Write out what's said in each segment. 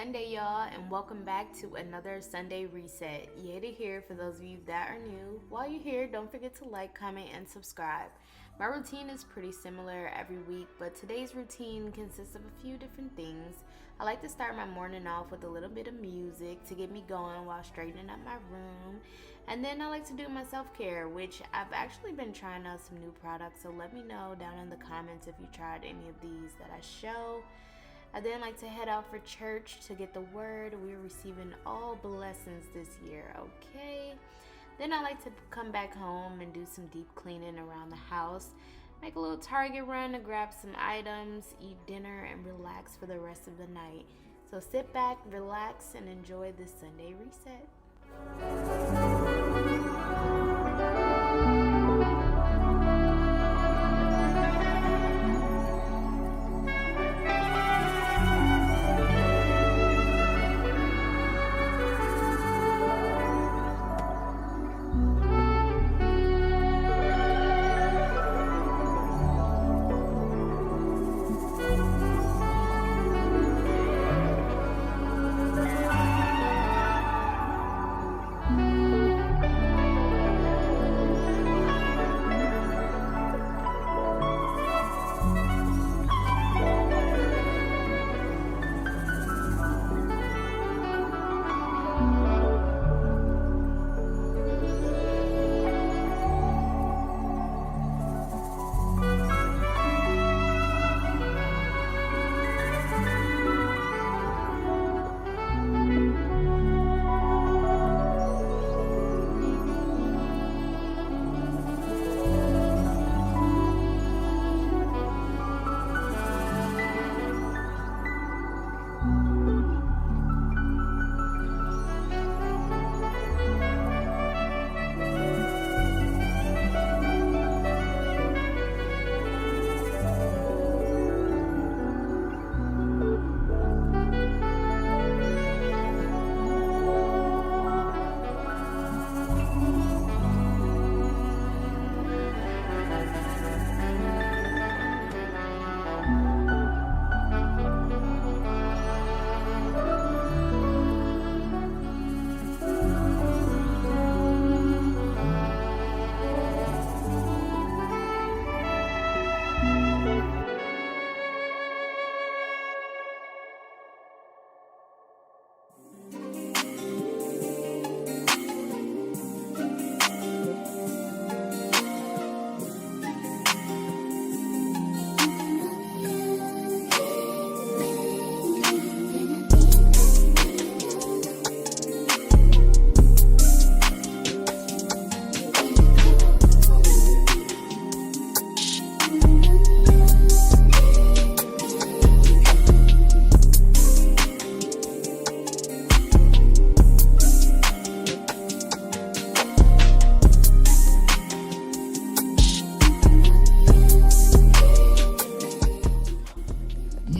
Sunday, y'all, and welcome back to another Sunday Reset. Yeada here for those of you that are new. While you're here, don't forget to like, comment, and subscribe. My routine is pretty similar every week, but today's routine consists of a few different things. I like to start my morning off with a little bit of music to get me going while straightening up my room. And then I like to do my self-care, which I've actually been trying out some new products, so let me know down in the comments if you tried any of these that I show. I then like to head out for church to get the word. We're receiving all blessings this year, okay? Then I like to come back home and do some deep cleaning around the house, make a little Target run to grab some items, eat dinner, and relax for the rest of the night. So sit back, relax, and enjoy this Sunday Reset.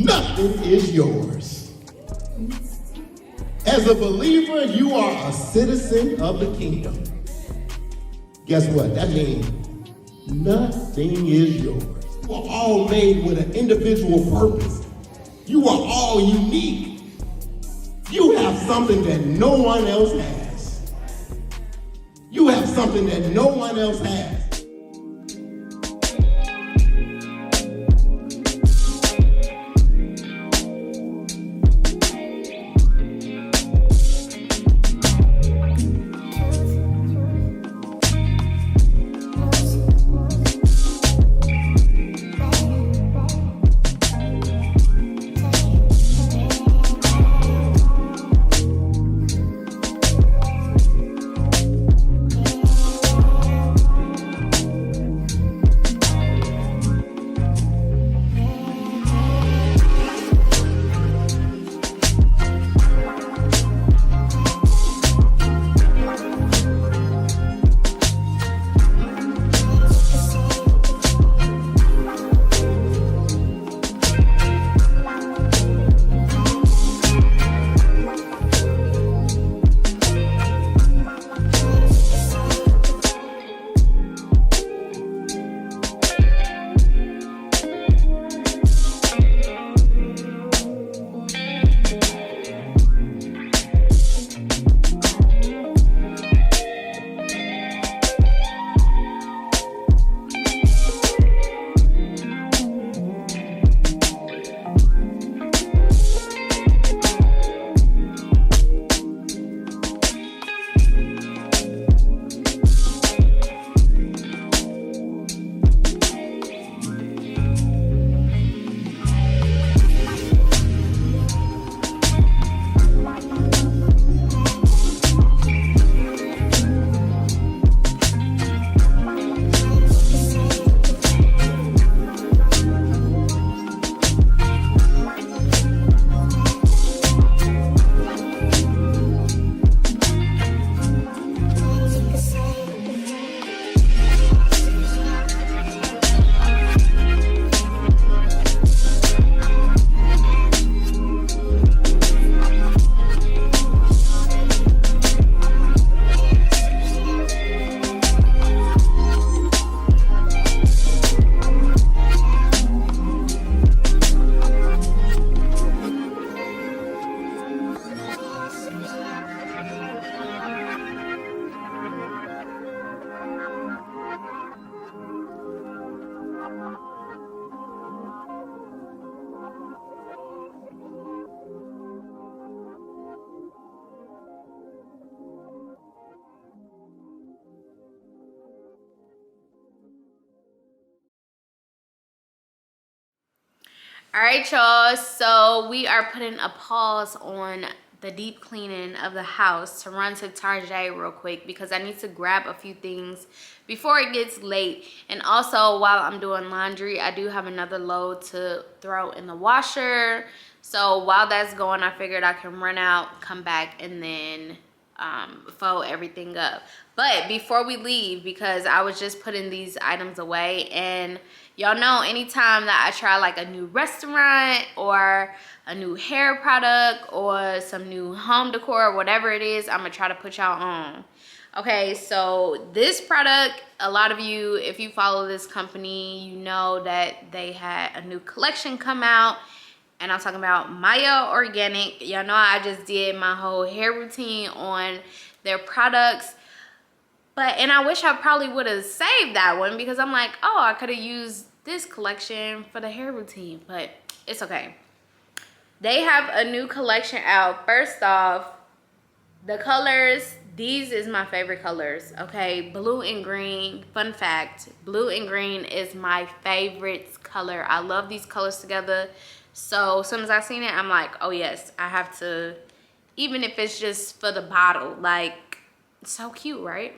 Nothing is yours. As a believer, you are a citizen of the kingdom. Guess what? That means nothing is yours. You are all made with an individual purpose. You are all unique. You have something that no one else has. You have something that no one else has. All right, y'all, so we are putting a pause on the deep cleaning of the house to run to Target real quick because I need to grab a few things before it gets late. And also, while I'm doing laundry, I do have another load to throw in the washer. So while that's going, I figured I can run out, come back, and then fold everything up. But before we leave, because I was just putting these items away, and y'all know anytime that I try like a new restaurant or a new hair product or some new home decor or whatever it is, I'm gonna try to put y'all on. Okay, so this product, a lot of you, if you follow this company, you know that they had a new collection come out. And I'm talking about Maya Organic. Y'all know I just did my whole hair routine on their products. And I wish I probably would have saved that one because I'm like, oh, I could have used this collection for the hair routine, but it's okay. They have a new collection out. First off, the colors, these is my favorite colors, okay? Blue and green, fun fact, blue and green is my favorite color. I love these colors together. So as soon as I seen it, I'm like, oh yes, I have to, even if it's just for the bottle, like, so cute, right?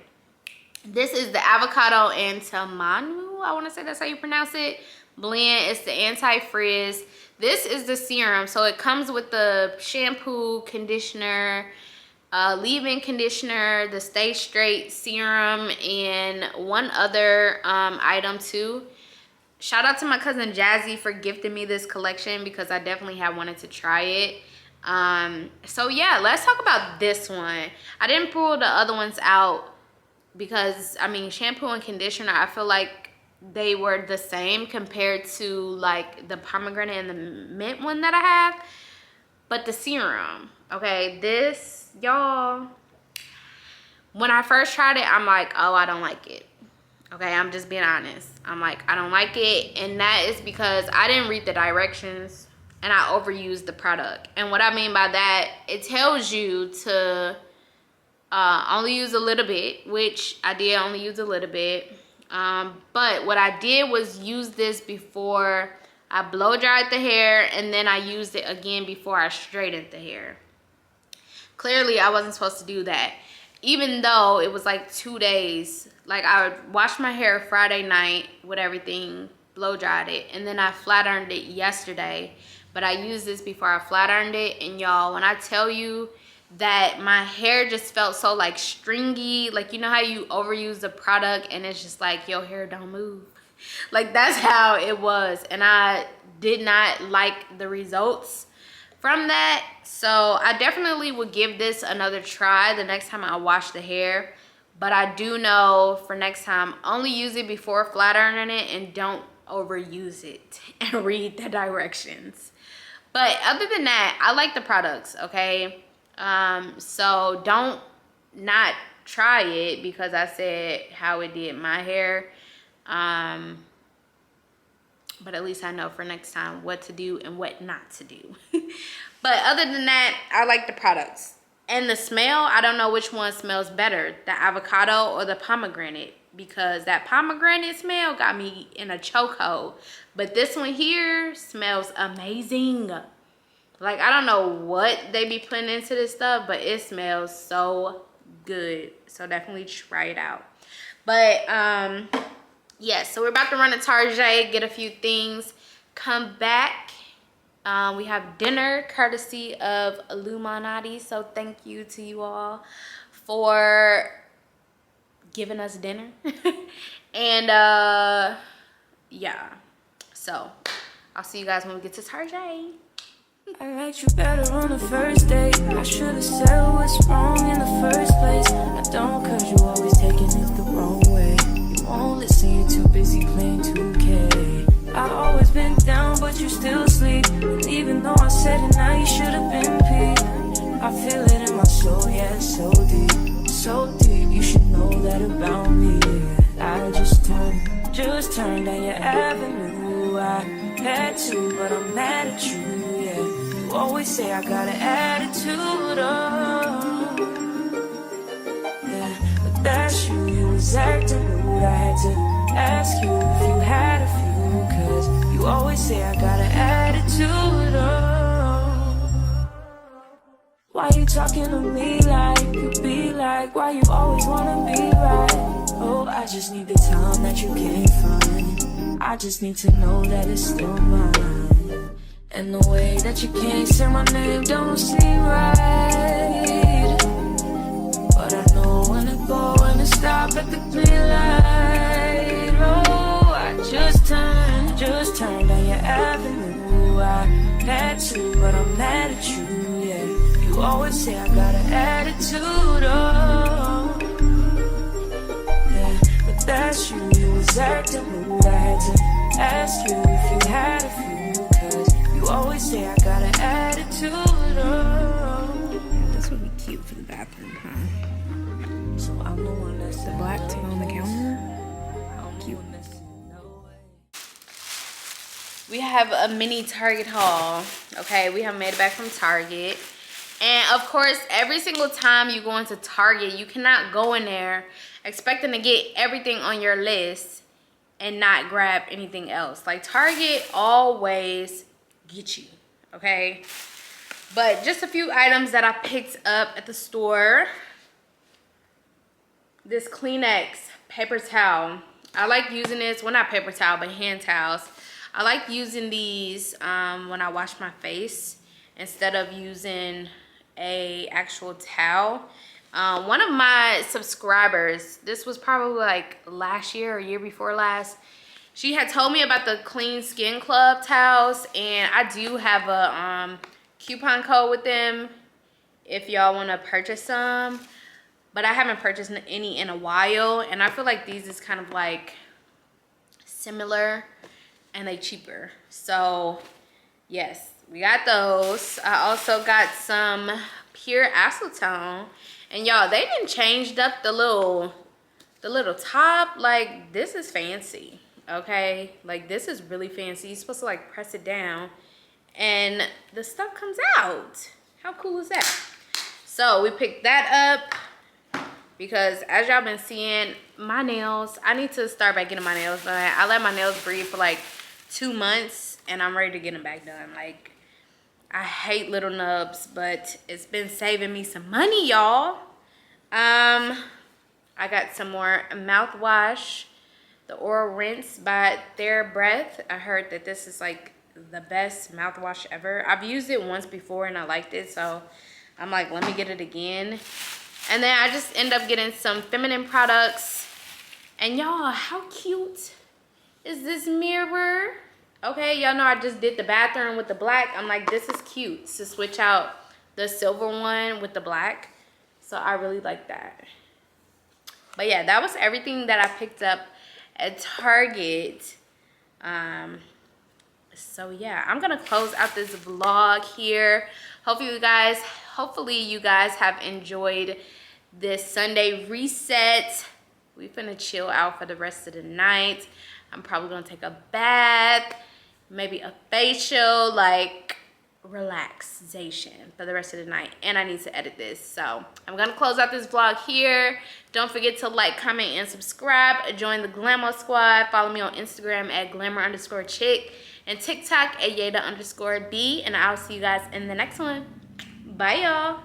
This is the avocado and tamanu, I want to say that's how you pronounce it, blend. It's the anti-frizz. This is the serum, so it comes with the shampoo, conditioner, leave-in conditioner, the Stay Straight serum, and one other item too. Shout out to my cousin Jazzy for gifting me this collection because I definitely have wanted to try it. So yeah, let's talk about this one. I didn't pull the other ones out because, I mean, shampoo and conditioner, I feel like they were the same compared to like the pomegranate and the mint one that I have. But the serum, okay, this, y'all, when I first tried it, I'm like, oh, I don't like it. Okay, I'm just being honest. I'm like, I don't like it. And that is because I didn't read the directions and I overused the product. And what I mean by that, it tells you to only use a little bit, which I did only use a little bit. But what I did was use this before I blow dried the hair, and then I used it again before I straightened the hair. Clearly, I wasn't supposed to do that. Even though it was like 2 days, like I washed my hair Friday night with everything, blow dried it, and then I flat ironed it yesterday. But I used this before I flat ironed it, and y'all, when I tell you that my hair just felt so like stringy, like you know how you overuse the product and it's just like your hair don't move, like that's how it was. And I did not like the results from that. So I definitely would give this another try the next time I wash the hair. But I do know for next time, only use it before flat ironing it and don't overuse it and read the directions. But other than that, I like the products, okay? So don't not try it because I said how it did my hair. But at least I know for next time what to do and what not to do. But other than that, I like the products. And the smell, I don't know which one smells better, the avocado or the pomegranate, because that pomegranate smell got me in a chokehold. But this one here smells amazing. Like, I don't know what they be putting into this stuff, but it smells so good. So definitely try it out. But yeah, so we're about to run to Target, get a few things, come back. We have dinner courtesy of Illuminati. So thank you to you all for giving us dinner. And yeah, so I'll see you guys when we get to Target. I liked you better on the first date. I should have said what's wrong in the first place. I don't, cause you always taking it the wrong way. You won't listen, you're too busy playing 2K. I always been down, but you still sleep. And even though I said it, now you should have been peeved. I feel it in my soul, yeah, it's so deep. So deep, you should know that about me. Yeah. I just turned down your avenue. I had to, but I'm mad at you. You always say I got an attitude, oh yeah, but that's you was acting rude. I had to ask you if you had a few, cause you always say I got an attitude. attitude. Oh, why you talking to me like you be like? Why you always wanna be right? Oh, I just need the time that you can't find. I just need to know that it's still mine. And the way that you can't say my name don't seem right. But I know when to go and to stop at the green light. Oh, I just turned down your avenue. I had to, but I'm mad at you, yeah. You always say I got an attitude, oh, yeah. But that's you was acting rude. I had to ask you if you had a few, 'cause you always say I got an attitude, oh. This would be cute for the bathroom, huh? So I'm the one that's The black tip on the counter. cute. We have a mini Target haul. Okay, we have made it back from Target. And of course, every single time you go into Target, you cannot go in there expecting to get everything on your list and not grab anything else. Like, Target always get you, okay? But just a few items that I picked up at the store. This Kleenex paper towel. I like using this, well, not paper towel, but hand towels. I like using these when I wash my face instead of using a actual towel. One of my subscribers, this was probably like last year or year before last, she had told me about the Clean Skin Club towels, and I do have a coupon code with them if y'all want to purchase some, but I haven't purchased any in a while, and I feel like these is kind of like similar and they cheaper. So yes, we got those. I also got some pure acetone, and y'all, they done changed up the little top. Like, this is fancy, okay? Like, this is really fancy. You're supposed to like press it down and the stuff comes out. How cool is that? So we picked that up because, as y'all been seeing, my nails, I need to start back getting my nails done. I let my nails breathe for like 2 months and I'm ready to get them back done. Like, I hate little nubs, but it's been saving me some money, y'all. I got some more mouthwash, the Oral Rinse by TheraBreath. I heard that this is like the best mouthwash ever. I've used it once before and I liked it, so I'm like, let me get it again. And then I just end up getting some feminine products. And y'all, how cute is this mirror? Okay, y'all know I just did the bathroom with the black. I'm like, this is cute to switch out the silver one with the black. So I really like that. But yeah, that was everything that I picked up at Target. So yeah, I'm gonna close out this vlog here. Hopefully you guys have enjoyed this Sunday reset. We finna chill out for the rest of the night. I'm probably gonna take a bath, maybe a facial, like relaxation for the rest of the night. And I need to edit this, so I'm gonna close out this vlog here. Don't forget to like, comment, and subscribe. Join the Glamour Squad. Follow me on Instagram at glamour_chick and TikTok at Yeada_B. And I'll see you guys in the next one. Bye, y'all.